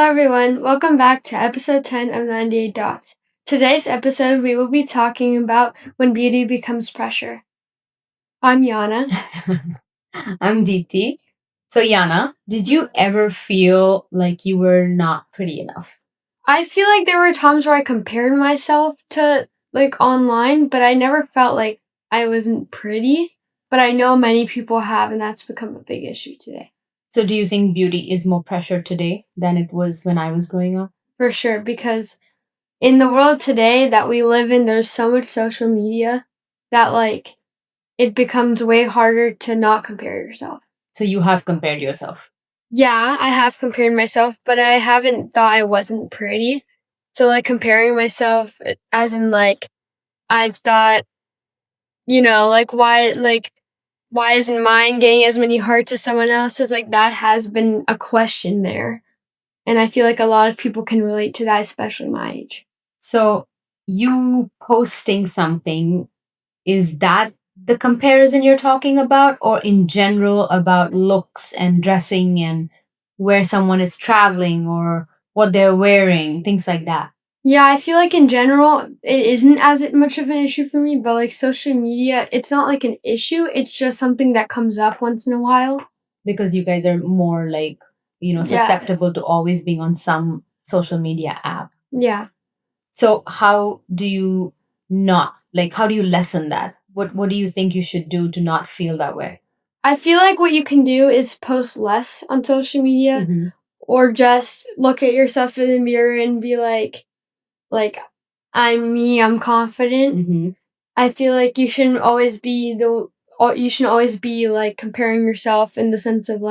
everyone, welcome back to episode 10 of 98 Dots. Today's episode, we will be talking about when beauty becomes pressure. I'm Yana. I'm Deepti. So, Yana, did you ever feel like you were not pretty enough? I feel like there were times where I compared myself to, online, but I never felt like I wasn't pretty. But I know many people have, and that's become a big issue today. So, do you think beauty is more pressure today than it was when I was growing up? For sure, because in the world today that we live in, there's so much social media that, it becomes way harder to not compare yourself. So, you have compared yourself? Yeah, I have compared myself, but I haven't thought I wasn't pretty. So, comparing myself as in, I've thought, why isn't mine getting as many hearts as someone else's? That has been a question there. And I feel like a lot of people can relate to that, especially my age. So, you posting something, is that the comparison you're talking about, or in general about looks and dressing and where someone is traveling or what they're wearing, things like that? Yeah, I feel like in general, it isn't as much of an issue for me, but social media, it's not like an issue. It's just something that comes up once in a while. Because you guys are more Yeah. susceptible to always being on some social media app. Yeah. So how do you how do you lessen that? What do you think you should do to not feel that way? I feel like what you can do is post less on social media or just look at yourself in the mirror and be like, I'm me, I'm confident. I feel like you shouldn't always be comparing yourself in the sense of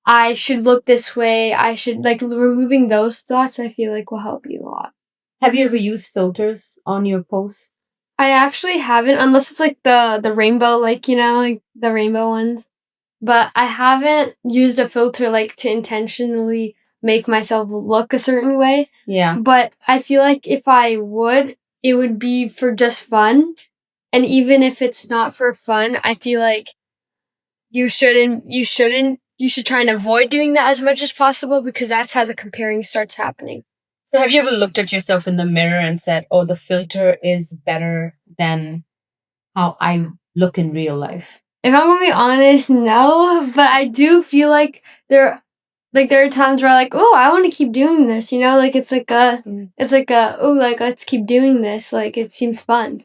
I should look this way. I should removing those thoughts. I feel like will help you a lot. Have you ever used filters on your posts? I actually haven't, unless it's the rainbow, the rainbow ones. But I haven't used a filter to intentionally make myself look a certain way. Yeah. But I feel like if I would, it would be for just fun. And even if it's not for fun, I feel like you should try and avoid doing that as much as possible because that's how the comparing starts happening. So have you ever looked at yourself in the mirror and said, oh, the filter is better than how I look in real life? If I'm gonna be honest, no. But I do feel like there are times where I want to keep doing this, let's keep doing this. It seems fun.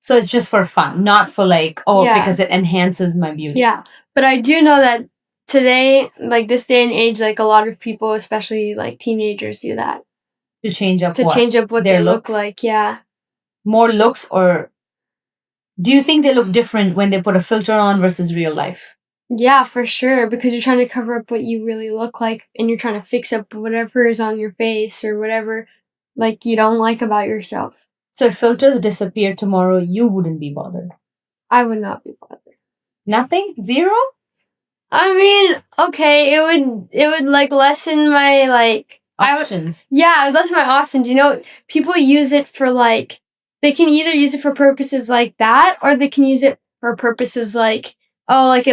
So it's just for fun, not for because it enhances my beauty. Yeah. But I do know that today, this day and age, a lot of people, especially teenagers, do that. To change up what their they looks? Look like, yeah. More looks, or do you think they look different when they put a filter on versus real life? Yeah, for sure, because you're trying to cover up what you really look like and you're trying to fix up whatever is on your face or whatever you don't like about yourself. So if filters disappear tomorrow, you wouldn't be bothered? I would not be bothered. Nothing? Zero? I mean, okay, it would lessen my options. It would lessen my options. People use it for they can either use it for purposes like that or they can use it for purposes it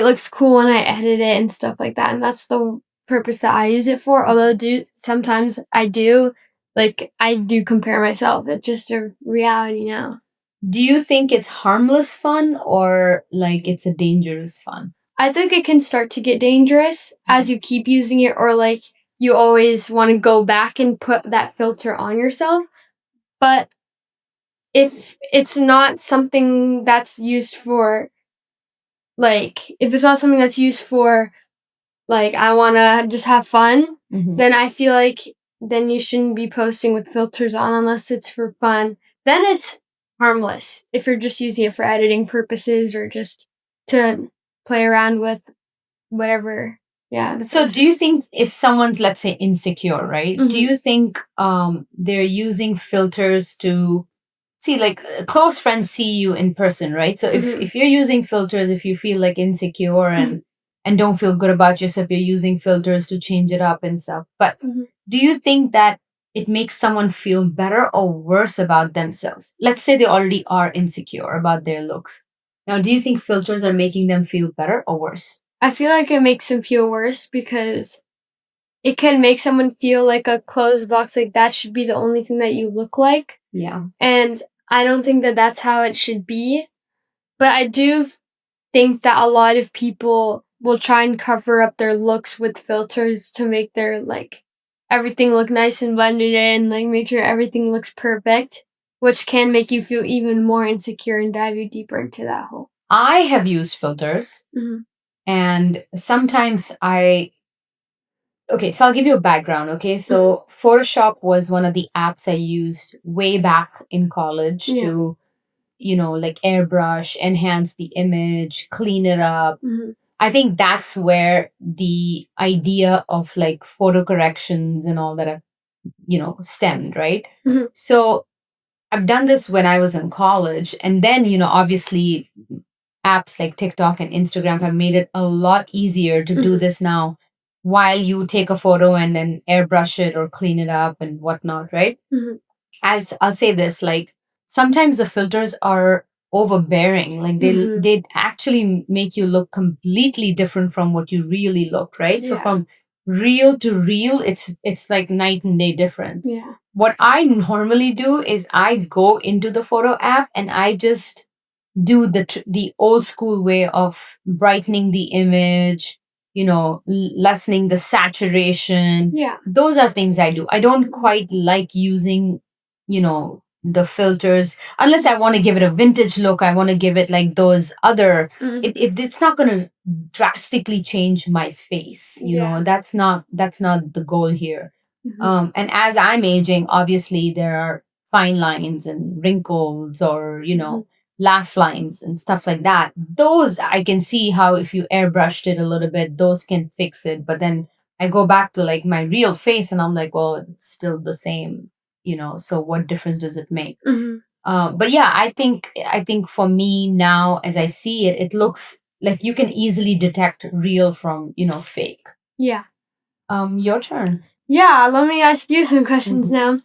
looks cool when I edit it and stuff like that. And that's the purpose that I use it for. Although sometimes I do compare myself. It's just a reality now. Do you think it's harmless fun or it's a dangerous fun? I think it can start to get dangerous as you keep using it or you always want to go back and put that filter on yourself. But if it's not something that's used for I want to just have fun, then I feel like then you shouldn't be posting with filters on unless it's for fun. Then it's harmless if you're just using it for editing purposes or just to play around with whatever. Yeah. So do you think if someone's, let's say, insecure, right? Do you think they're using filters to see, close friends see you in person, right? So if you're using filters, if you feel insecure and don't feel good about yourself, you're using filters to change it up and stuff. But do you think that it makes someone feel better or worse about themselves? Let's say they already are insecure about their looks. Now, do you think filters are making them feel better or worse? I feel like it makes them feel worse because it can make someone feel like a closed box, like that should be the only thing that you look like. Yeah. And I don't think that that's how it should be. But I do think that a lot of people will try and cover up their looks with filters to make their, like, everything look nice and blended in, like, make sure everything looks perfect, which can make you feel even more insecure and dive you deeper into that hole. I have used filters, and sometimes okay, so I'll give you a background, okay? So Photoshop was one of the apps I used way back in college to, like airbrush, enhance the image, clean it up. I think that's where the idea of like photo corrections and all that, stemmed, right? So I've done this when I was in college. And then, obviously apps like TikTok and Instagram have made it a lot easier to do this now while you take a photo and then airbrush it or clean it up and whatnot, right? I'll say this, like sometimes the filters are overbearing. Like they actually make you look completely different from what you really look, right? So from real to real, it's like night and day difference. What I normally do is I go into the photo app and I just do the old school way of brightening the image, lessening the saturation. Those are things I do. I don't quite like using, the filters unless I want to give it a vintage look. I want to give it like those other, it's not going to drastically change my face. That's not the goal here. And as I'm aging, obviously there are fine lines and wrinkles or, laugh lines and stuff like that. Those I can see how if you airbrushed it a little bit, those can fix it. But then I go back to like my real face and I'm like, well, it's still the same, so what difference does it make? But yeah, I think for me now, as I see it, it looks like you can easily detect real from, fake. Your turn. Yeah, let me ask you some questions now.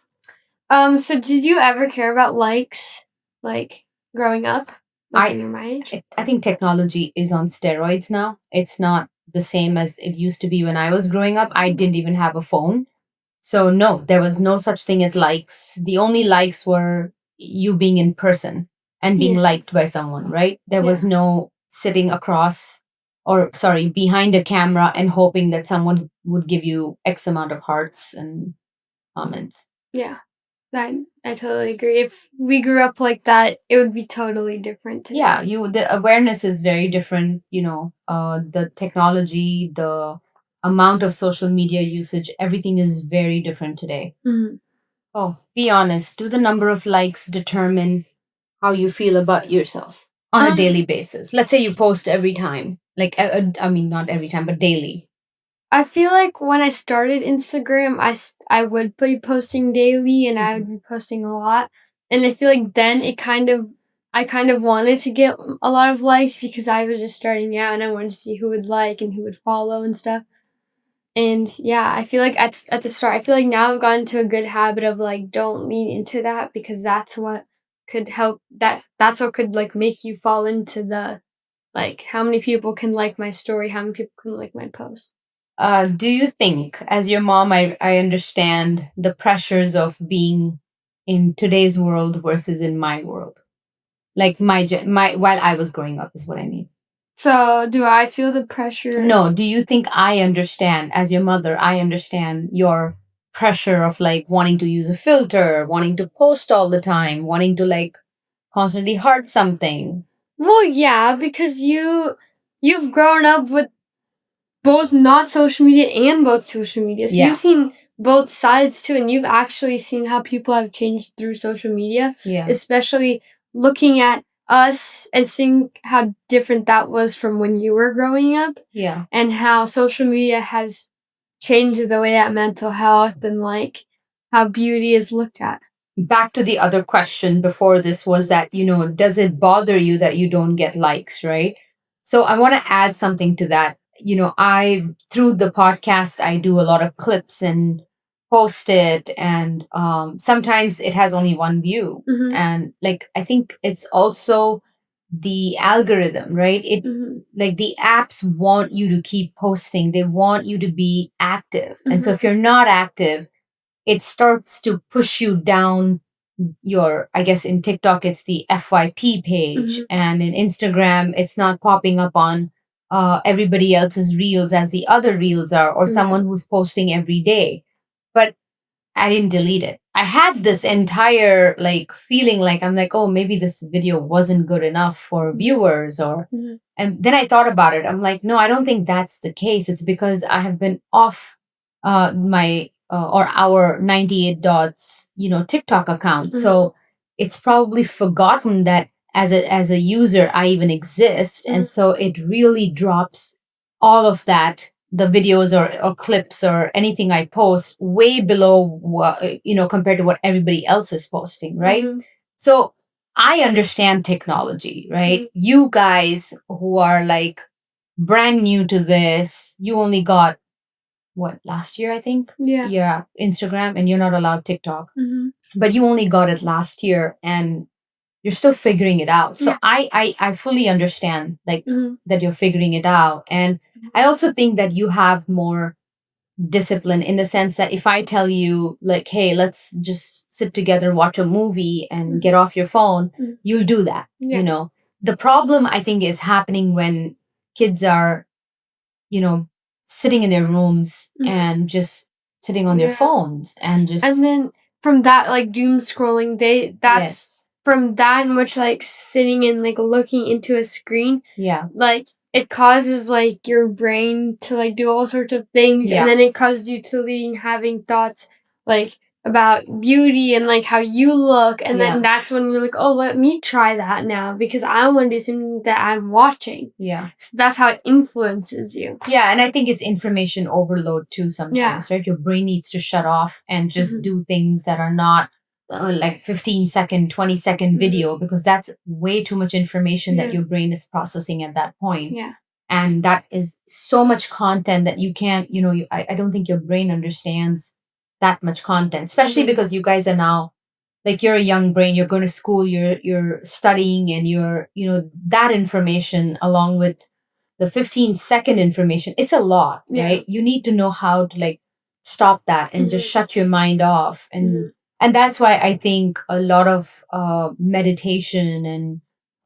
So did you ever care about likes, like, growing up? Like in your mind? I think technology is on steroids now. It's not the same as it used to be when I was growing up. I didn't even have a phone. So no, there was no such thing as likes. The only likes were you being in person and being liked by someone, right? There was no sitting across behind a camera and hoping that someone would give you X amount of hearts and comments. Yeah. I totally agree. If we grew up like that, it would be totally different today. Yeah, the awareness is very different, the technology, the amount of social media usage, everything is very different today. Oh, be honest, do the number of likes determine how you feel about yourself on a daily basis? Let's say you post every time. Like, I mean, not every time, but daily. I feel like when I started Instagram, I would be posting daily and I would be posting a lot. And I feel like then I kind of wanted to get a lot of likes because I was just starting out and I wanted to see who would like and who would follow and stuff. And yeah, I feel like at the start, I feel like now I've gotten to a good habit of like, don't lean into that because that's what could help that's what could like make you fall into the, like, how many people can like my story, how many people can like my post. Do you think, as your mom, I understand the pressures of being in today's world versus in my world? Like while I was growing up is what I mean. So do I feel the pressure? No, do you think I understand, as your mother, I understand your pressure of like wanting to use a filter, wanting to post all the time, wanting to like constantly heart something? Well, yeah, because you've grown up with both not social media and both social media. So you've seen both sides too, and you've actually seen how people have changed through social media. Yeah. Especially looking at us and seeing how different that was from when you were growing up. Yeah. And how social media has changed the way that mental health and like how beauty is looked at. Back to the other question before this was that, does it bother you that you don't get likes, right? So I want to add something to that. Through the podcast, I do a lot of clips and post it. And sometimes it has only one view. And like, I think it's also the algorithm, right? It like the apps want you to keep posting. They want you to be active. And so if you're not active, it starts to push you down I guess in TikTok, it's the FYP page. And in Instagram, it's not popping up on everybody else's reels as the other reels are, or someone who's posting every day. But I didn't delete it. I had this entire like feeling like I'm like, oh, maybe this video wasn't good enough for viewers and then I thought about it. I'm like, no, I don't think that's the case. It's because I have been off my or our 98 dots, TikTok account. So it's probably forgotten that as a user, I even exist. And so it really drops all of that, the videos or clips or anything I post way below what, compared to what everybody else is posting. Right. So I understand technology, right? You guys who are like brand new to this, you only got last year, I think? Yeah. Instagram, and you're not allowed TikTok. But you only got it last year and you're still figuring it out. So I fully understand like that you're figuring it out. And I also think that you have more discipline in the sense that if I tell you like, hey, let's just sit together, watch a movie and get off your phone, you'll do that. The problem I think is happening when kids are, sitting in their rooms and just sitting on their phones and then from that like doom scrolling, that's from that much like sitting and like looking into a screen. Like it causes like your brain to like do all sorts of things, and then it causes you to having thoughts like about beauty and like how you look, and then that's when you're like, oh, let me try that now because I want to do something that I'm watching. So that's how it influences you. And I think it's information overload too sometimes, right? Your brain needs to shut off and just do things that are not like 15-second, 20-second video, because that's way too much information that your brain is processing at that point. And that is so much content that you can't, I don't think your brain understands that much content, especially because you guys are now like, you're a young brain, you're going to school, you're studying, and you're, that information along with the 15-second information, it's a lot, right? You need to know how to like stop that and just shut your mind off. And that's why I think a lot of meditation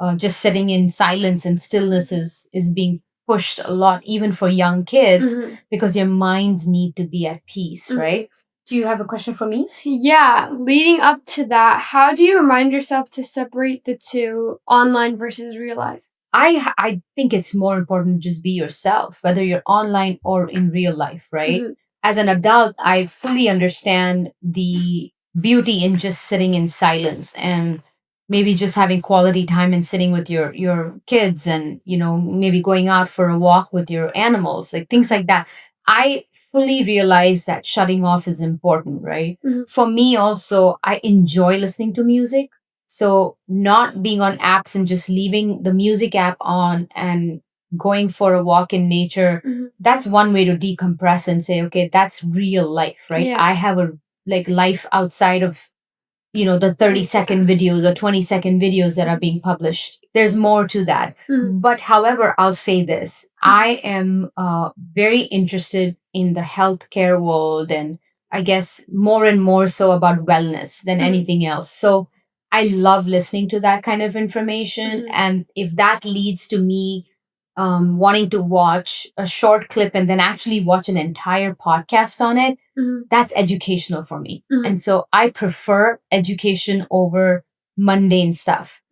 and just sitting in silence and stillness is being pushed a lot, even for young kids, because your minds need to be at peace, right? Do you have a question for me? Yeah. Leading up to that, how do you remind yourself to separate the two, online versus real life? I think it's more important to just be yourself, whether you're online or in real life, right? As an adult, I fully understand the beauty in just sitting in silence and maybe just having quality time and sitting with your kids and, maybe going out for a walk with your animals, like things like that. I fully realize that shutting off is important, right? For me also, I enjoy listening to music. So not being on apps and just leaving the music app on and going for a walk in nature, that's one way to decompress and say, okay, that's real life, right? I have a like life outside of, the 30-second videos or 20-second videos that are being published. There's more to that. But however, I'll say this, I am very interested in the healthcare world, and I guess more and more so about wellness than anything else. So I love listening to that kind of information. And if that leads to me wanting to watch a short clip and then actually watch an entire podcast on it, that's educational for me. And so I prefer education over mundane stuff.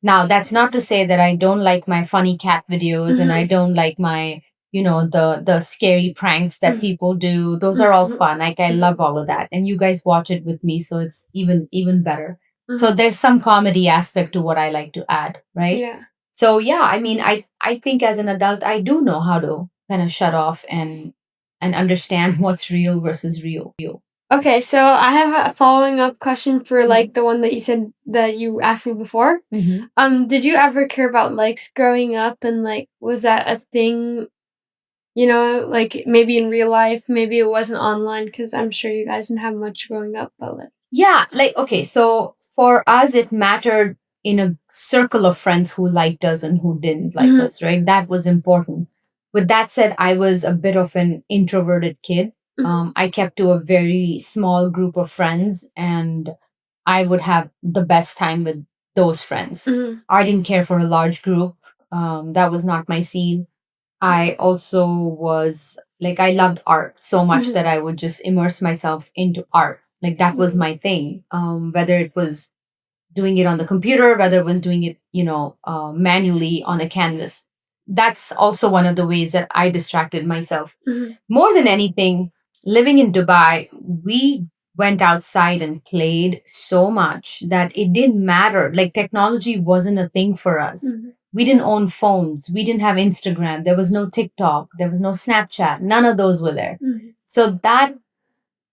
Now, that's not to say that I don't like my funny cat videos and I don't like my, the scary pranks that people do. Those are all fun. Like, I love all of that. And you guys watch it with me, so it's even better. So there's some comedy aspect to what I like to add, right? So I mean, I think as an adult, I do know how to kind of shut off and understand what's real versus real. Okay, so I have a following up question for like the one that you said that you asked me before. Did you ever care about likes growing up, and like was that a thing? Like maybe in real life, maybe it wasn't online, because I'm sure you guys didn't have much growing up, but like okay, so for us, it mattered in a circle of friends who liked us and who didn't like us, right? That was important. With that said, I was a bit of an introverted kid. I kept to a very small group of friends, and I would have the best time with those friends. I didn't care for a large group. That was not my scene. I also was like, I loved art so much that I would just immerse myself into art. Like that was my thing. Whether it was doing it on the computer, whether it was doing it, manually on a canvas. That's also one of the ways that I distracted myself. More than anything, living in Dubai, we went outside and played so much that it didn't matter. Like technology wasn't a thing for us. We didn't own phones. We didn't have Instagram. There was no TikTok. There was no Snapchat. None of those were there. So that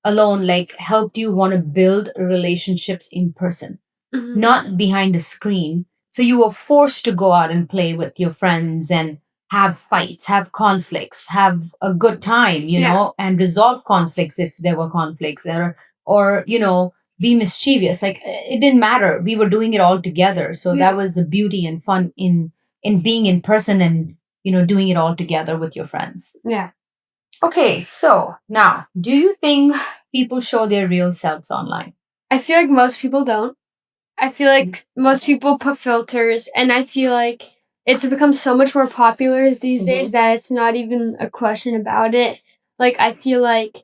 alone like helped you want to build relationships in person, not behind a screen. So you were forced to go out and play with your friends and have fights, have conflicts, have a good time, and resolve conflicts if there were conflicts, or be mischievous. Like it didn't matter. We were doing it all together. So that was the beauty and fun in being in person and doing it all together with your friends. Yeah. Okay, so now, do you think people show their real selves online? I feel like most people don't. I feel like most people put filters, and I feel like it's become so much more popular these days that it's not even a question about it. Like, I feel like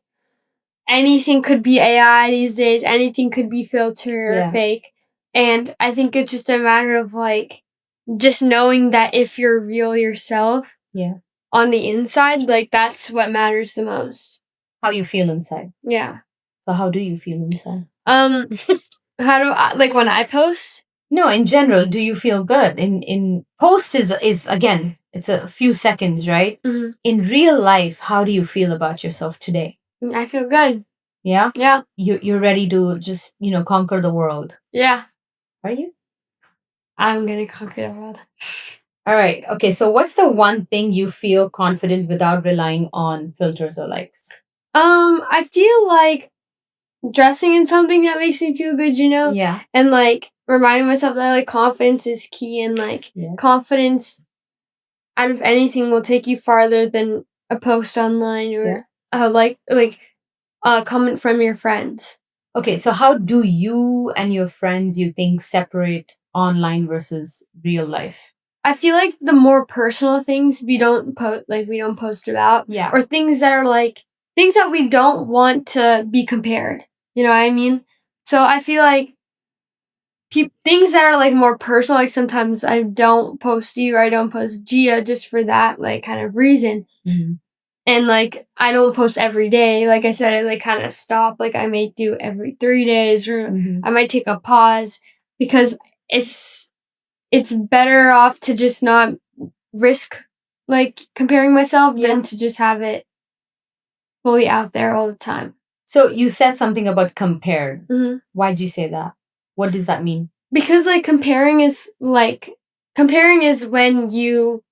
anything could be AI these days. Anything could be filter or fake. And I think it's just a matter of, like, just knowing that if you're real yourself on the inside, like, that's what matters the most. How you feel inside. Yeah. So how do you feel inside? How do I, like when I post? No, in general, do you feel good? In post is again, it's a few seconds, right? In real life, how do you feel about yourself today? I feel good. Yeah? Yeah. You're ready to just, conquer the world. Yeah. Are you? I'm gonna conquer the world. All right. Okay, so what's the one thing you feel confident without relying on filters or likes? I feel like dressing in something that makes me feel good, Yeah. and like reminding myself that like confidence is key, and like confidence out of anything will take you farther than a post online or a comment from your friends. Okay, so how do you and your friends, you think, separate online versus real life? I feel like the more personal things we don't post about, or things that are like things that we don't want to be compared. You know what I mean? So I feel like things that are like more personal, like sometimes I don't post you or I don't post Gia just for that like kind of reason. And like I don't post every day. Like I said, I like kind of stop. Like I may do every 3 days, or I might take a pause because it's better off to just not risk like comparing myself than to just have it fully out there all the time. So you said something about compared. Why'd you say that? What does that mean? Because like comparing is when you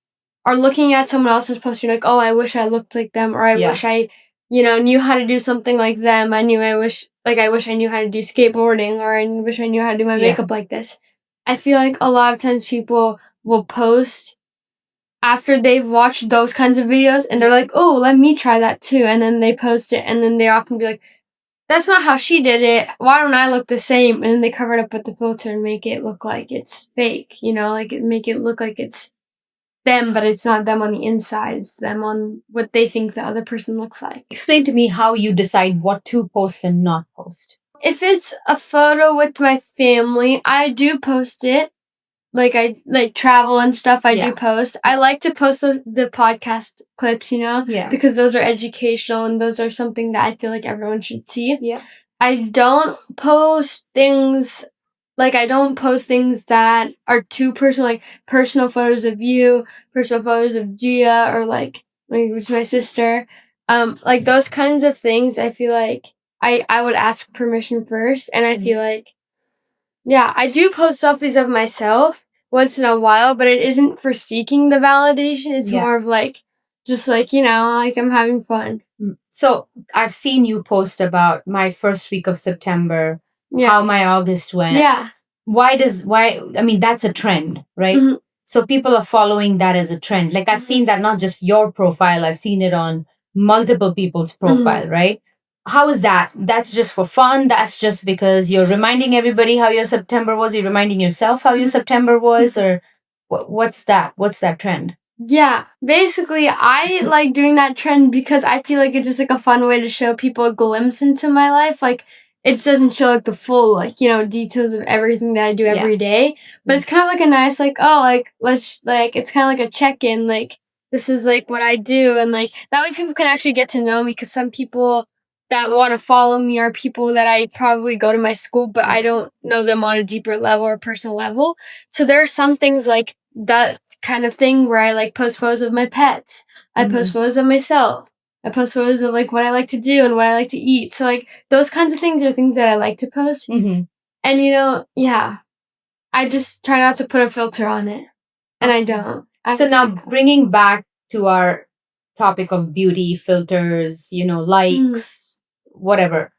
are looking at someone else's post, you're like, oh, I wish I looked like them, or I wish I, knew how to do something like them. I wish I knew how to do skateboarding, or I wish I knew how to do my makeup like this. I feel like a lot of times people will post after they've watched those kinds of videos and they're like, oh, let me try that too. And then they post it and then they often be like, that's not how she did it. Why don't I look the same? And then they cover it up with the filter and make it look like it's fake, make it look like it's them, but it's not them on the inside. It's them on what they think the other person looks like. Explain to me how you decide what to post and not post. If it's a photo with my family, I do post it. Like I travel and stuff, I do post. I like to post the podcast clips, because those are educational and those are something that I feel like everyone should see. Yeah. I don't post things that are too personal, like personal photos of you, personal photos of Gia, or like with my sister. Like those kinds of things, I feel like I would ask permission first, and I feel like, I do post selfies of myself once in a while, but it isn't for seeking the validation. It's more of like, just like, like I'm having fun. So I've seen you post about my first week of September, how my August went. Yeah. that's a trend, right? Mhm. So people are following that as a trend. Like I've seen that not just your profile, I've seen it on multiple people's profile, right? How is that? That's just for fun. That's just because you're reminding everybody how your September was. You're reminding yourself how your September was, or what's that? What's that trend? Yeah, basically, I like doing that trend because I feel like it's just like a fun way to show people a glimpse into my life. Like, it doesn't show like the full, like, details of everything that I do Yeah. every day, but it's kind of like a nice, like, oh, like, it's kind of like a check in, like, this is like what I do. And like, that way people can actually get to know me because some people that want to follow me are people that I probably go to my school, but I don't know them on a deeper level or personal level. So there are some things like that kind of thing where I like post photos of my pets. I post photos of myself. I post photos of like what I like to do and what I like to eat. So like those kinds of things are things that I like to post. And yeah, I just try not to put a filter on it, and I don't. So now bringing back to our topic of beauty filters, likes, whatever.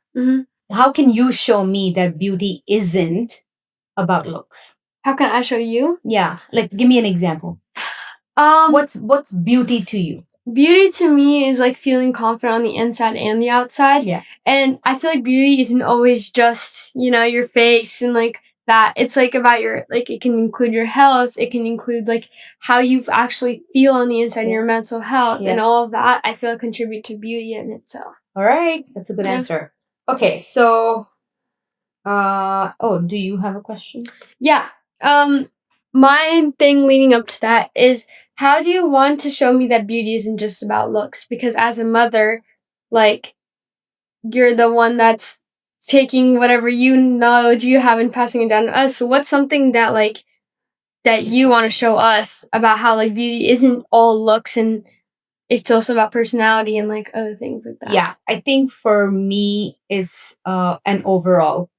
How can you show me that beauty isn't about looks? How can I show you? Yeah, like give me an example. What's beauty to you? Beauty to me is like feeling confident on the inside and the outside. Yeah. And I feel like beauty isn't always just, your face and like that. It's like about it can include your health. It can include like how you actually feel on the inside and your mental health and all of that. I feel contribute to beauty in itself. All right. That's a good answer. Okay. So, do you have a question? Yeah. My thing leading up to that is, how do you want to show me that beauty isn't just about looks? Because as a mother, like, you're the one that's taking whatever knowledge you have and passing it down to us. So what's something that like that you want to show us about how like beauty isn't all looks and it's also about personality and like other things like that? Yeah, I think for me it's an overall,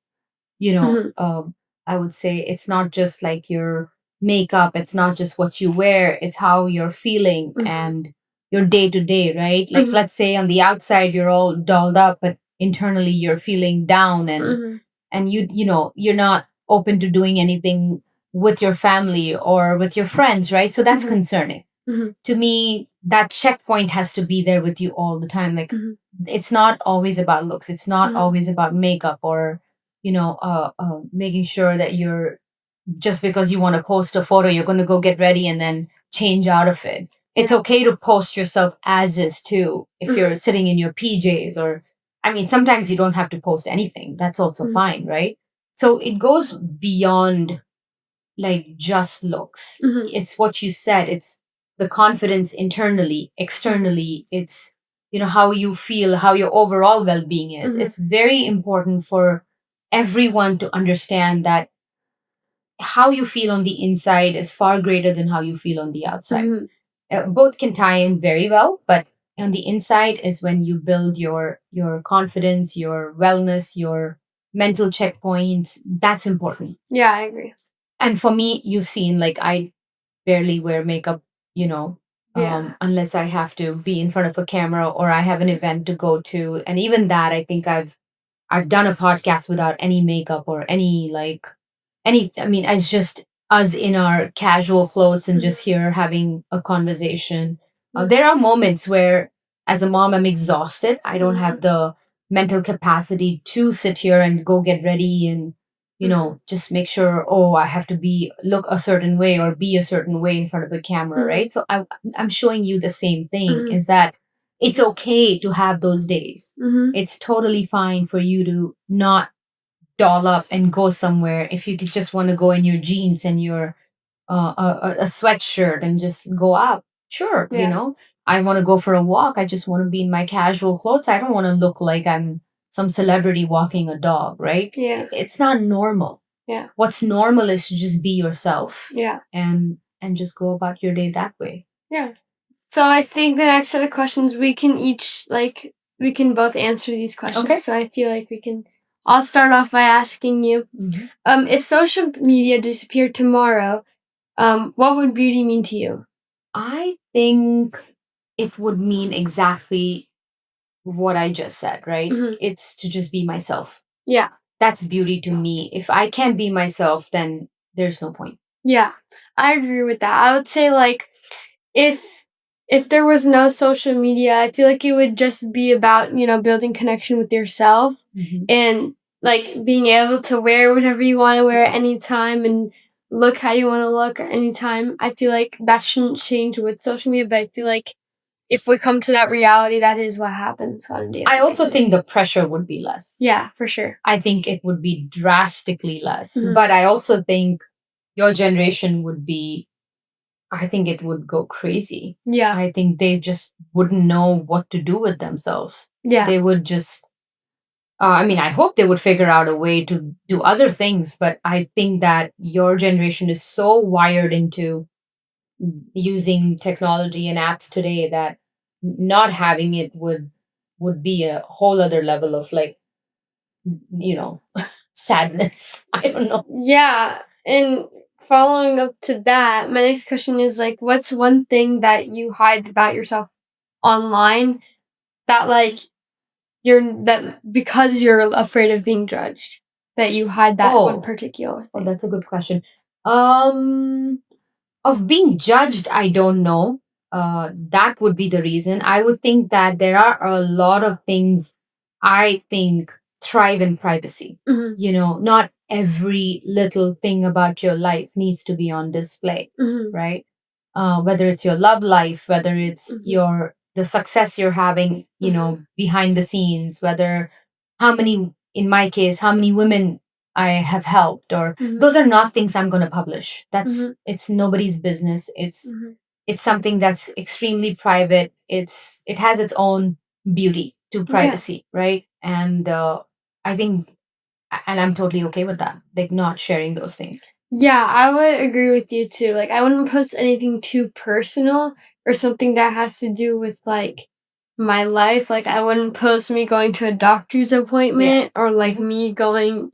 I would say it's not just like your makeup, it's not just what you wear, it's how you're feeling and your day to day, right? Like let's say on the outside you're all dolled up, but internally you're feeling down and you're not open to doing anything with your family or with your friends, right? So that's concerning. To me, that checkpoint has to be there with you all the time. Like it's not always about looks, it's not always about makeup or making sure that you're, just because you want to post a photo, you're going to go get ready and then change out of it. It's okay to post yourself as is too. If you're sitting in your PJs, or, I mean, sometimes you don't have to post anything. That's also fine, right? So it goes beyond like just looks. It's what you said. It's the confidence internally, externally. It's, how you feel, how your overall well-being is. It's very important for everyone to understand that how you feel on the inside is far greater than how you feel on the outside. Both can tie in very well, but on the inside is when you build your confidence, your wellness, your mental checkpoints. That's important. Yeah, I agree. And for me, you've seen, like, I barely wear makeup, unless I have to be in front of a camera or I have an event to go to. And even that, I think I've done a podcast without any makeup or it's just us in our casual clothes and just here having a conversation. There are moments where, as a mom, I'm exhausted. I don't have the mental capacity to sit here and go get ready and, just make sure, I have to look a certain way or be a certain way in front of the camera, right? So I'm showing you the same thing, is that it's okay to have those days. It's totally fine for you to not doll up and go somewhere. If you just want to go in your jeans and your a sweatshirt and just go out, sure. I want to go for a walk, I just want to be in my casual clothes. I don't want to look like I'm some celebrity walking a dog, right? It's not normal. What's normal is to just be yourself. And just go about your day that way. So I think the next set of questions we can both answer these questions. Okay. So I feel like I'll start off by asking you, if social media disappeared tomorrow, what would beauty mean to you? I think it would mean exactly what I just said, right? It's to just be myself. Yeah. that's beauty to me. If I can't be myself, then there's no point. Yeah, I agree with that. I would say like if there was no social media, I feel like it would just be about, building connection with yourself and like being able to wear whatever you want to wear at any time and look how you want to look at any time. I feel like that shouldn't change with social media, but I feel like if we come to that reality, that is what happens on a daily I also basis. think the pressure would be less. Yeah, for sure. I think it would be drastically less. Mhm. But I also think your generation would be, I think it would go crazy. Yeah. I think they just wouldn't know what to do with themselves. Yeah. They would just, I mean, I hope they would figure out a way to do other things, but I think that your generation is so wired into using technology and apps today that not having it would be a whole other level of like, sadness. I don't know. Yeah. And following up to that, my next question is like, what's one thing that you hide about yourself online that like because you're afraid of being judged, that you hide that one particular thing? Oh, that's a good question. Of being judged, I don't know. That would be the reason. I would think that there are a lot of things I think thrive in privacy. Mhm. Not every little thing about your life needs to be on display, Mhm. right? Whether it's your love life, whether it's Mhm. the success you're having, behind the scenes, whether in my case, how many women I have helped, or Mhm. those are not things I'm going to publish. Mhm. It's nobody's business. Mhm. It's something that's extremely private. It has its own beauty to privacy, right? And I think, and I'm totally okay with that, like not sharing those things. Yeah, I would agree with you too. Like, I wouldn't post anything too personal or something that has to do with like my life. Like, I wouldn't post me going to a doctor's appointment or like me going,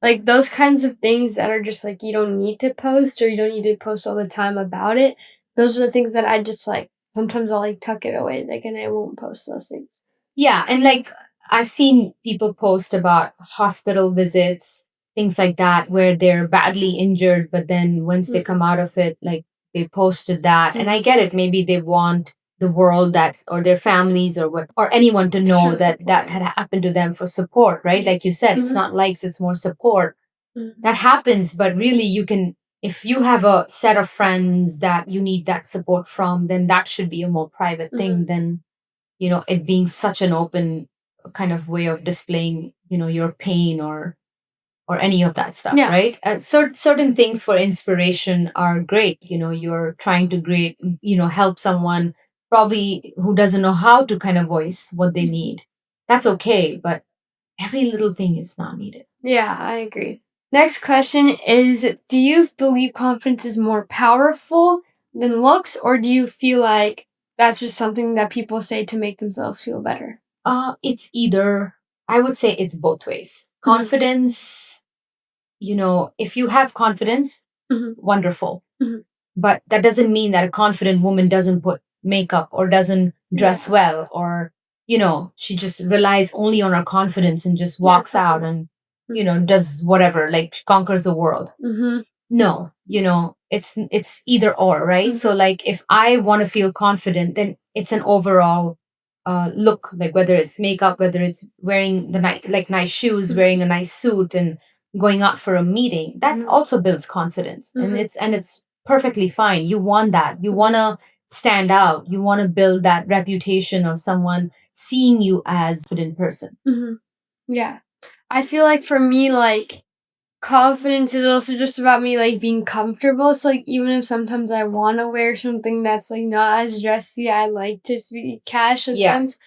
like those kinds of things that are just like you don't need to post or you don't need to post all the time about it. Those are the things that I just like sometimes I'll like tuck it away, like, and I won't post those things. Yeah, and like I've seen people post about hospital visits, things like that, where they're badly injured, but then once they come out of it, like they posted that. And I get it. Maybe they want the world or their families or anyone to know that had happened to them for support, right? Like you said, it's not likes, it's more support. That happens, but really if you have a set of friends that you need that support from, then that should be a more private thing than it being such an open kind of way of displaying, your pain or any of that stuff, right? Certain things for inspiration are great. You're trying to help someone probably who doesn't know how to kind of voice what they need. That's okay, but every little thing is not needed. Yeah, I agree. Next question is, do you believe confidence is more powerful than looks, or do you feel like that's just something that people say to make themselves feel better? It's either, I would say it's both ways. Confidence, if you have confidence, wonderful. But that doesn't mean that a confident woman doesn't put makeup or doesn't dress well, or, she just relies only on her confidence and just walks out and, does whatever, like conquers the world. No, it's either or, right? So like if I want to feel confident, then it's an overall look, like whether it's makeup, whether it's wearing nice shoes, wearing a nice suit and going out for a meeting, that also builds confidence. And it's perfectly fine. You want that. You want to stand out. You want to build that reputation of someone seeing you as a confident person. Yeah. I feel like for me, like, confidence is also just about me like being comfortable. So like even if sometimes I want to wear something that's like not as dressy, I like to be cash at times.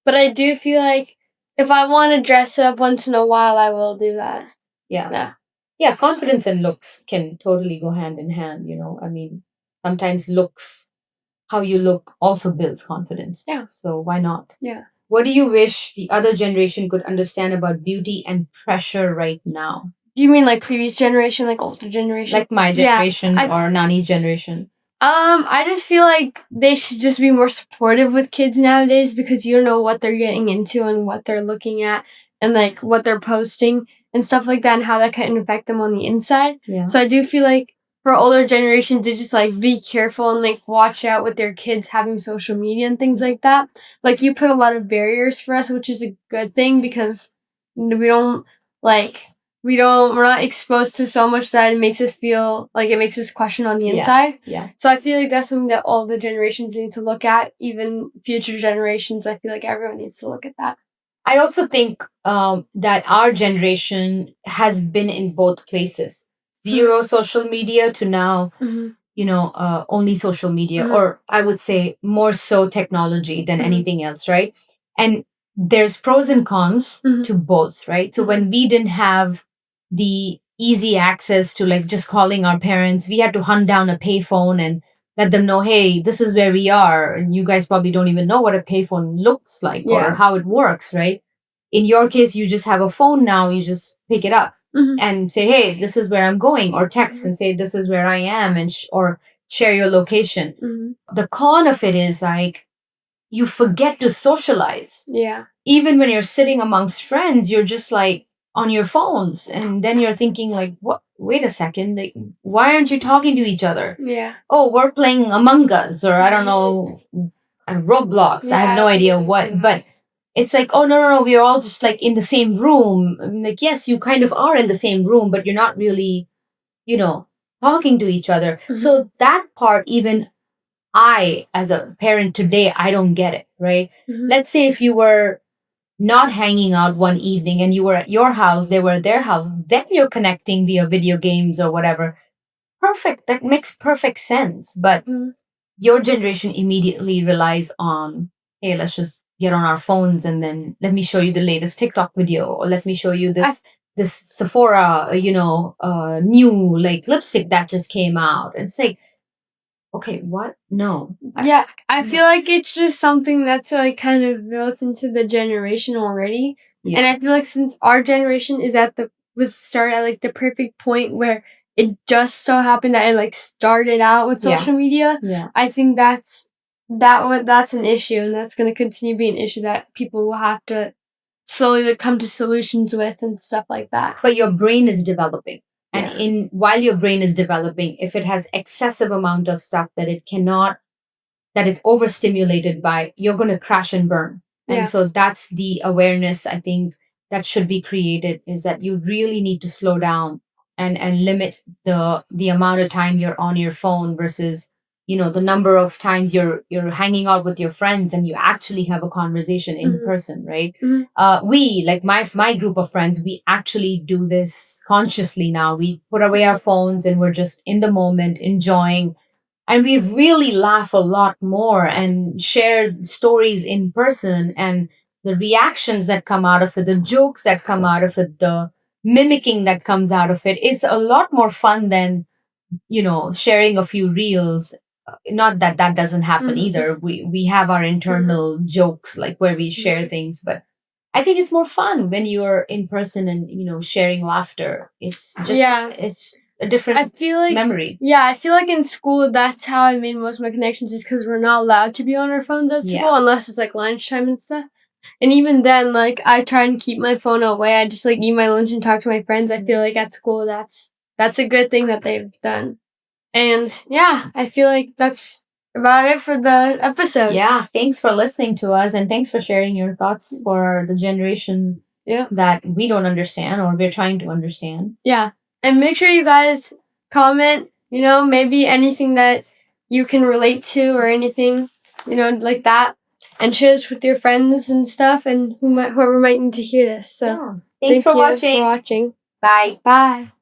But I do feel like if I want to dress up once in a while, I will do that. Yeah, confidence and looks can totally go hand in hand. I mean, sometimes how you look also builds confidence. Yeah. So why not? Yeah. What do you wish the other generation could understand about beauty and pressure right now? Do you mean like previous generation, like older generation? Like my generation or Nani's generation? I just feel like they should just be more supportive with kids nowadays because you don't know what they're getting into and what they're looking at and like what they're posting. and stuff like that, and how that can affect them on the inside. Yeah. So I do feel like for older generations to just like be careful and like watch out with their kids having social media and things like that. Like you put a lot of barriers for us, which is a good thing because we're not exposed to so much that it makes us feel like it makes us question on the inside. Yeah. So I feel like that's something that all the generations need to look at, even future generations. I feel like everyone needs to look at that. I also think that our generation has been in both places. Zero social media to now, only social media, or I would say more so technology than anything else, right? And there's pros and cons to both, right? So when we didn't have the easy access to like just calling our parents, we had to hunt down a payphone and let them know, hey, this is where we are. And you guys probably don't even know what a payphone looks like or how it works, right? In your case, you just have a phone now, you just pick it up and say, hey, this is where I'm going, or text and say, this is where I am, and or share your location. The con of it is like, you forget to socialize. Yeah. Even when you're sitting amongst friends, you're just like on your phones. And then you're thinking like, what? Wait a second. Like, why aren't you talking to each other? Yeah. Oh, we're playing Among Us, or I don't know, Roblox. I have no idea what, but it's like, oh, no. We're all just like in the same room. I'm like, yes, you kind of are in the same room, but you're not really, talking to each other. So that part, even I, as a parent today, I don't get it, right? Let's say if you were not hanging out one evening and you were at your house, they were at their house, then you're connecting via video games or whatever. Perfect. That makes perfect sense. But your generation immediately relies on, hey, let's just get on our phones and then let me show you the latest TikTok video, or let me show you this Sephora, new like lipstick that just came out. And it's like, okay, what? No. Yeah, I feel like it's just something that's like kind of built into the generation already. Yeah. And I feel like since our generation was started at like the perfect point where it just so happened that it like started out with social media. Yeah. I think that's an issue, and that's going to continue to be an issue that people will have to slowly come to solutions with and stuff like that. But your brain is developing. And while your brain is developing, if it has excessive amount of stuff that it's overstimulated by, you're going to crash and burn. And so that's the awareness, I think, that should be created, is that you really need to slow down and limit the amount of time you're on your phone versus, the number of times you're hanging out with your friends and you actually have a conversation in person, right? We, like my group of friends, we actually do this consciously now. We put away our phones and we're just in the moment, enjoying. And we really laugh a lot more and share stories in person, and the reactions that come out of it, the jokes that come out of it, the mimicking that comes out of it. It's a lot more fun than, sharing a few reels. Not that doesn't happen either. We have our internal jokes, like where we share things, but I think it's more fun when you're in person and, sharing laughter. It's just, it's a different memory. Yeah, I feel like in school, that's how I made most of my connections, is because we're not allowed to be on our phones at school unless it's like lunchtime and stuff. And even then, like, I try and keep my phone away. I just like eat my lunch and talk to my friends. I feel like at school, that's a good thing that they've done. And yeah, I feel like that's about it for the episode. Yeah, thanks for listening to us, and thanks for sharing your thoughts for the generation that we don't understand or we're trying to understand. Yeah, and make sure you guys comment, maybe anything that you can relate to or anything, like that, and share this with your friends and stuff, and whoever might need to hear this. So thanks for watching. For watching. Bye. Bye.